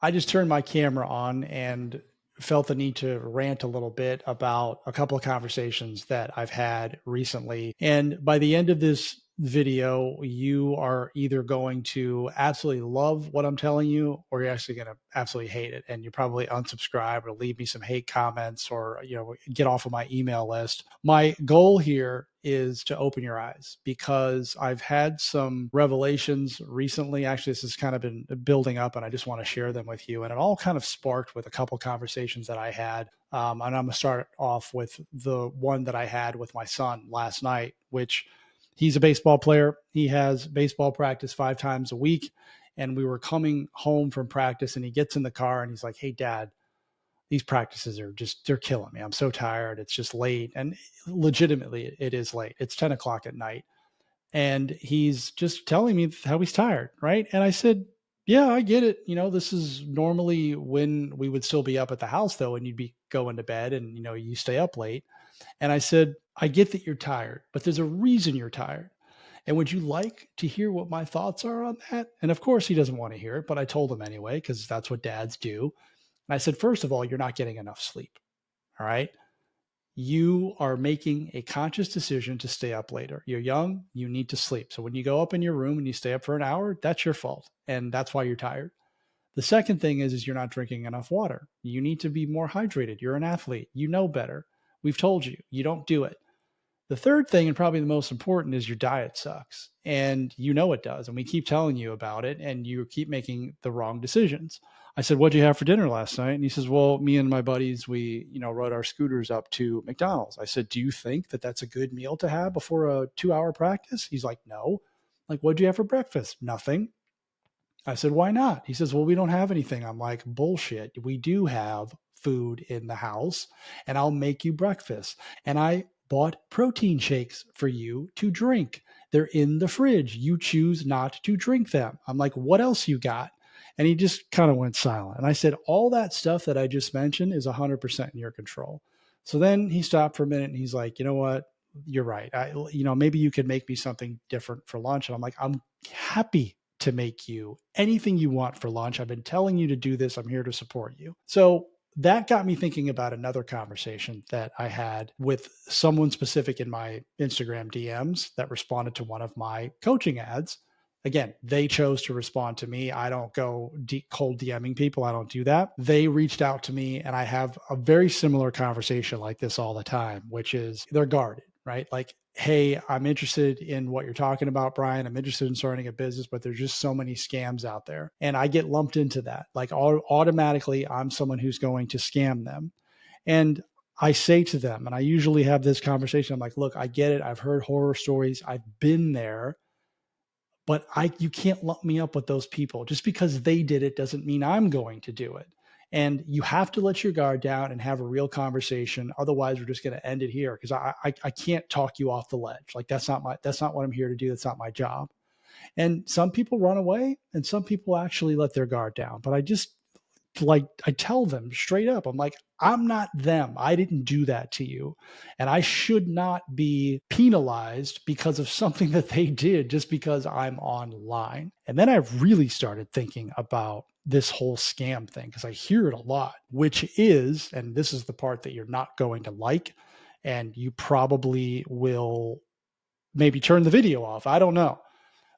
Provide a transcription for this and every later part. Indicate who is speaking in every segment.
Speaker 1: I just turned my camera on and felt the need to rant a little bit about a couple of conversations that I've had recently. And by the end of this video, you are either going to absolutely love what I'm telling you, or you're actually going to absolutely hate it. And you probably unsubscribe or leave me some hate comments or, get off of my email list. My goal here is to open your eyes because I've had some revelations recently. Actually, this has kind of been building up and I just want to share them with you. And it all kind of sparked with a couple conversations that I had. And I'm going to start off with the one that I had with my son last night, which he's a baseball player. He has baseball practice 5 times a week. And we were coming home from practice and he gets in the car and he's like, "Hey, Dad, these practices are they're killing me. I'm so tired. It's just late." And legitimately, it is late. It's 10 o'clock at night. And he's just telling me how he's tired. Right. And I said, "Yeah, I get it. This is normally when we would still be up at the house, though, and you'd be going to bed and, you stay up late." And I said, "I get that you're tired, but there's a reason you're tired. And would you like to hear what my thoughts are on that?" And of course, he doesn't want to hear it, but I told him anyway, because that's what dads do. And I said, "First of all, you're not getting enough sleep. All right. You are making a conscious decision to stay up later. You're young, you need to sleep. So when you go up in your room and you stay up for an hour, that's your fault. And that's why you're tired. The second thing is you're not drinking enough water. You need to be more hydrated. You're an athlete. You know better. We've told you, you don't do it. The third thing, and probably the most important, is your diet sucks. And you know it does. And we keep telling you about it, and you keep making the wrong decisions." I said, "What'd you have for dinner last night?" And he says, "Well, me and my buddies, we, rode our scooters up to McDonald's." I said, "Do you think that that's a good meal to have before a 2-hour practice?" He's like, "No." Like, "What'd you have for breakfast?" "Nothing." I said, "Why not?" He says, "Well, we don't have anything." I'm like, "Bullshit. We do have food in the house, and I'll make you breakfast. And I bought protein shakes for you to drink. They're in the fridge. You choose not to drink them." I'm like, "What else you got?" And he just kind of went silent. And I said, "All that stuff that I just mentioned is 100% in your control." So then he stopped for a minute and he's like, "You know what? You're right. Maybe you could make me something different for lunch." And I'm like, "I'm happy to make you anything you want for lunch. I've been telling you to do this. I'm here to support you." So that got me thinking about another conversation that I had with someone specific in my Instagram DMs that responded to one of my coaching ads. Again, they chose to respond to me. I don't go cold DMing people. I don't do that. They reached out to me, and I have a very similar conversation like this all the time, which is they're guarded, right? Like, "Hey, I'm interested in what you're talking about, Brian. I'm interested in starting a business, but there's just so many scams out there." And I get lumped into that. Like, automatically, I'm someone who's going to scam them. And I say to them, and I usually have this conversation, I'm like, "Look, I get it. I've heard horror stories. I've been there, but you can't lump me up with those people. Just because they did it doesn't mean I'm going to do it. And you have to let your guard down and have a real conversation. Otherwise, we're just going to end it here because I can't talk you off the ledge. Like, that's not what I'm here to do. That's not my job." And some people run away, and some people actually let their guard down. But I tell them straight up, I'm like, "I'm not them. I didn't do that to you. And I should not be penalized because of something that they did just because I'm online." And then I really started thinking about this whole scam thing because I hear it a lot, which is, and this is the part that you're not going to like, and you probably will maybe turn the video off. I don't know.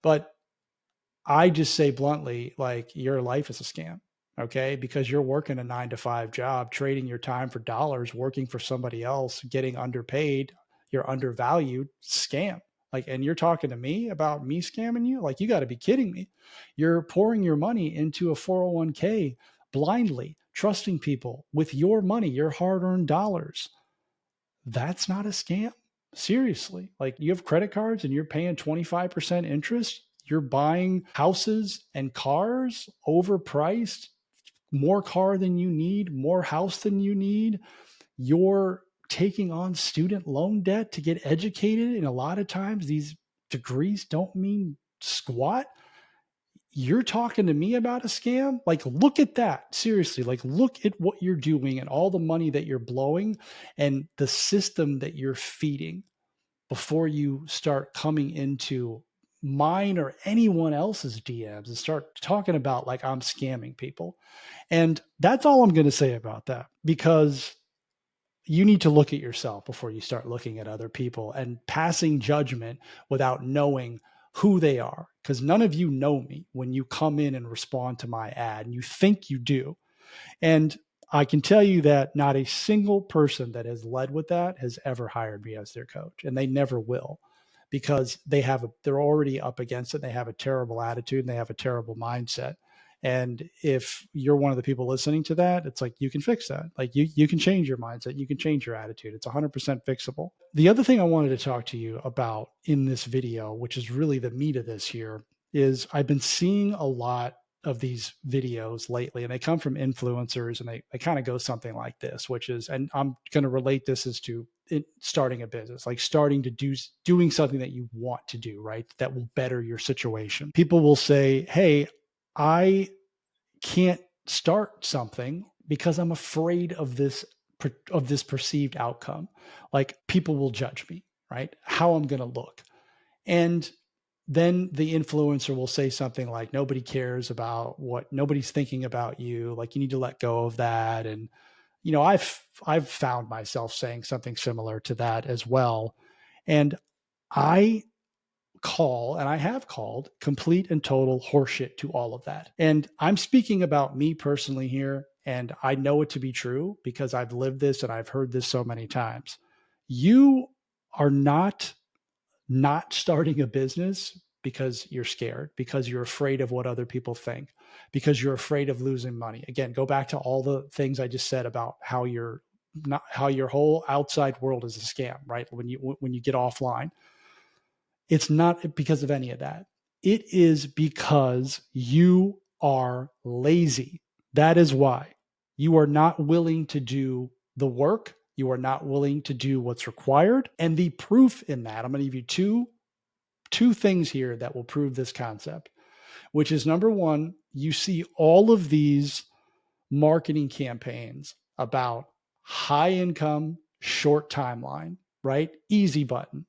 Speaker 1: But I just say bluntly, like, your life is a scam. Okay. Because you're working a 9 to 5 job, trading your time for dollars, working for somebody else, getting underpaid, you're undervalued, scam. Like, and you're talking to me about me scamming you? Like, you got to be kidding me. You're pouring your money into a 401k blindly, trusting people with your money, your hard earned dollars. That's not a scam. Seriously. Like, you have credit cards and you're paying 25% interest. You're buying houses and cars overpriced, more car than you need, more house than you need. You're taking on student loan debt to get educated. And a lot of times these degrees don't mean squat. You're talking to me about a scam? Like, look at that. Seriously, like, look at what you're doing and all the money that you're blowing and the system that you're feeding before you start coming into mine or anyone else's DMs and start talking about like I'm scamming people. And that's all I'm going to say about that, because you need to look at yourself before you start looking at other people and passing judgment without knowing who they are. Because none of you know me when you come in and respond to my ad, and you think you do. And I can tell you that not a single person that has led with that has ever hired me as their coach, and they never will, because they're already up against it. They have a terrible attitude and they have a terrible mindset. And if you're one of the people listening to that, it's like, you can fix that. Like you can change your mindset. You can change your attitude. It's 100% fixable. The other thing I wanted to talk to you about in this video, which is really the meat of this here, is I've been seeing a lot of these videos lately, and they come from influencers, and they kind of go something like this, which is, and I'm going to relate this as to starting a business, like starting to doing something that you want to do, right? That will better your situation. People will say, hey, I can't start something because I'm afraid of this perceived outcome. Like, people will judge me, right? How I'm going to look. And then the influencer will say something like, nobody cares about what nobody's thinking about you. Like, you need to let go of that. And, I've found myself saying something similar to that as well. And I have called complete and total horseshit to all of that. And I'm speaking about me personally here. And I know it to be true because I've lived this and I've heard this so many times. You are not starting a business because you're scared, because you're afraid of what other people think, because you're afraid of losing money. Again, go back to all the things I just said about how your whole outside world is a scam, right? When you get offline, it's not because of any of that. It is because you are lazy. That is why. You are not willing to do the work. You are not willing to do what's required. And the proof in that, I'm going to give you two things here that will prove this concept, which is, number one, you see all of these marketing campaigns about high income, short timeline, right? Easy button.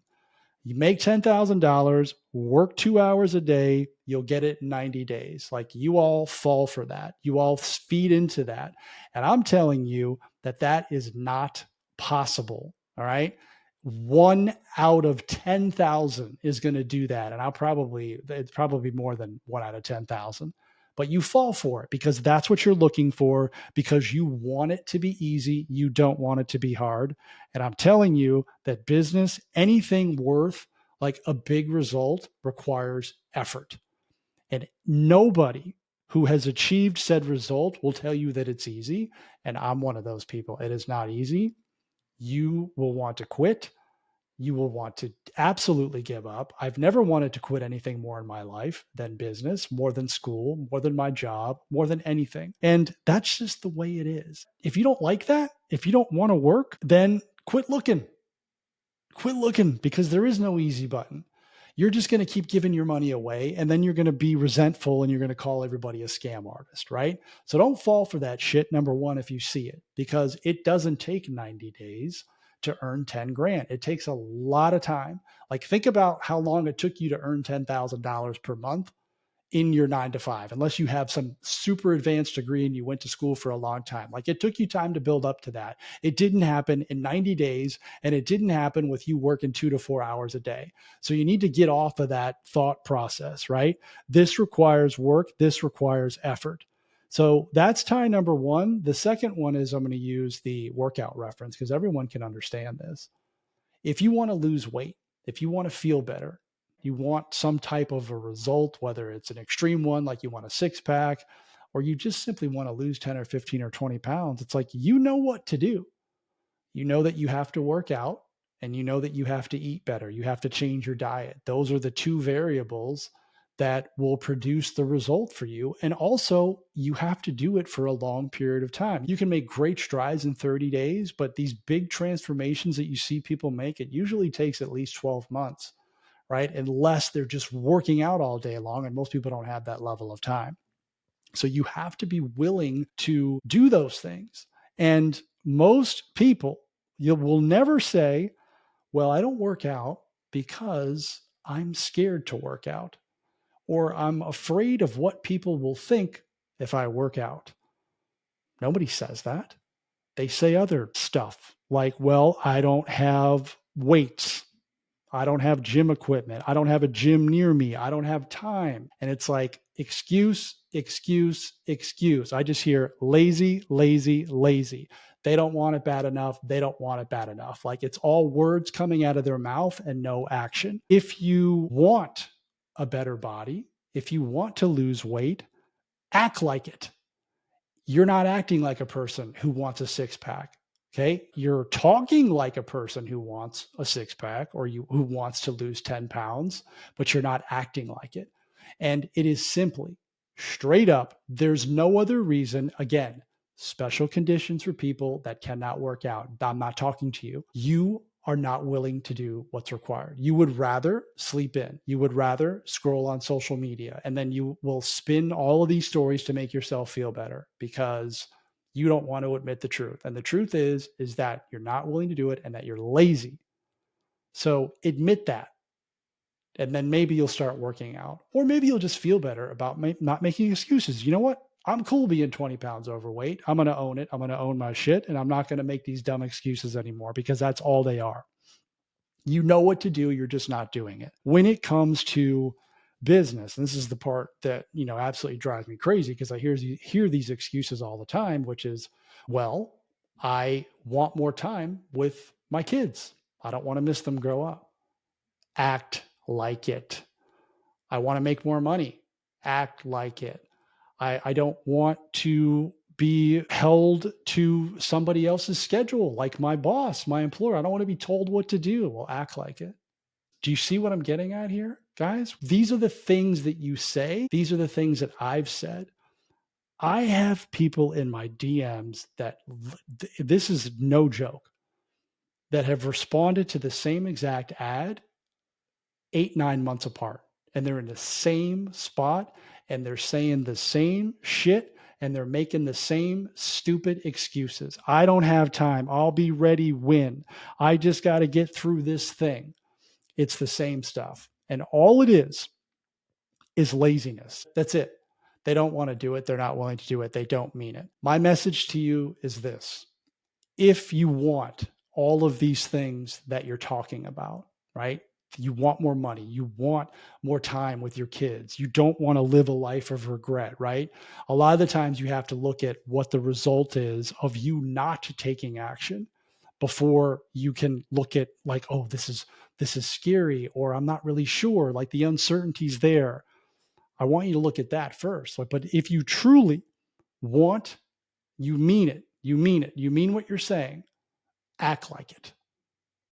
Speaker 1: You make $10,000, work 2 hours a day, you'll get it in 90 days. Like, you all fall for that. You all feed into that. And I'm telling you that that is not possible. All right. 1 out of 10,000 is going to do that. And it's probably more than 1 out of 10,000. But you fall for it because that's what you're looking for, because you want it to be easy. You don't want it to be hard. And I'm telling you that business, anything worth like a big result, requires effort. And nobody who has achieved said result will tell you that it's easy. And I'm one of those people. It is not easy. You will want to quit. You will want to absolutely give up. I've never wanted to quit anything more in my life than business, more than school, more than my job, more than anything. And that's just the way it is. If you don't like that, if you don't want to work, then quit looking. Quit looking, because there is no easy button. You're just going to keep giving your money away, and then you're going to be resentful and you're going to call everybody a scam artist, right? So don't fall for that shit, number one, if you see it, because it doesn't take 90 days to earn 10 grand. It takes a lot of time. Like, think about how long it took you to earn $10,000 per month in your 9 to 5, unless you have some super advanced degree and you went to school for a long time. Like, it took you time to build up to that. It didn't happen in 90 days, and it didn't happen with you working 2 to 4 hours a day. So you need to get off of that thought process, right? This requires work. This requires effort. So that's tie number one. The second one is, I'm going to use the workout reference because everyone can understand this. If you want to lose weight, if you want to feel better, you want some type of a result, whether it's an extreme one, like you want a 6-pack, or you just simply want to lose 10 or 15 or 20 pounds, it's like, you know what to do. You know that you have to work out, and you know that you have to eat better. You have to change your diet. Those are the two variables that will produce the result for you. And also, you have to do it for a long period of time. You can make great strides in 30 days, but these big transformations that you see people make, it usually takes at least 12 months, right? Unless they're just working out all day long. And most people don't have that level of time. So you have to be willing to do those things. And most people, you will never say, well, I don't work out because I'm scared to work out, or I'm afraid of what people will think if I work out. Nobody says that. They say other stuff like, well, I don't have weights. I don't have gym equipment. I don't have a gym near me. I don't have time. And it's like excuse, excuse, excuse. I just hear lazy, lazy, lazy. They don't want it bad enough. They don't want it bad enough. Like it's all words coming out of their mouth and no action. If you want a better body, if you want to lose weight, act like it. You're not acting like a person who wants a six pack. Okay. You're talking like a person who wants a six pack or who wants to lose 10 pounds, but you're not acting like it. And it is simply straight up. There's no other reason. Again, special conditions for people that cannot work out. I'm not talking to you. You are not willing to do what's required. You would rather sleep in. You would rather scroll on social media, and then you will spin all of these stories to make yourself feel better because you don't want to admit the truth. And the truth is that you're not willing to do it and that you're lazy. So admit that. And then maybe you'll start working out, or maybe you'll just feel better about not making excuses. You know what? I'm cool being 20 pounds overweight. I'm going to own it. I'm going to own my shit. And I'm not going to make these dumb excuses anymore because that's all they are. You know what to do. You're just not doing it. When it comes to business, and this is the part that, absolutely drives me crazy because I hear these excuses all the time, which is, well, I want more time with my kids. I don't want to miss them grow up. Act like it. I want to make more money. Act like it. I don't want to be held to somebody else's schedule, like my boss, my employer. I don't want to be told what to do. Well, act like it. Do you see what I'm getting at here, guys? These are the things that you say. These are the things that I've said. I have people in my DMs that, this is no joke, that have responded to the same exact ad 8-9 months apart. And they're in the same spot and they're saying the same shit and they're making the same stupid excuses. I don't have time. I'll be ready when. I just got to get through this thing. It's the same stuff. And all it is laziness. That's it. They don't want to do it. They're not willing to do it. They don't mean it. My message to you is this. If you want all of these things that you're talking about, right? You want more money. You want more time with your kids. You don't want to live a life of regret, right? A lot of the times you have to look at what the result is of you not taking action before you can look at like, oh, this is scary, or I'm not really sure, like the uncertainty's there. I want you to look at that first. But if you truly want, you mean it. You mean it. You mean what you're saying. Act like it.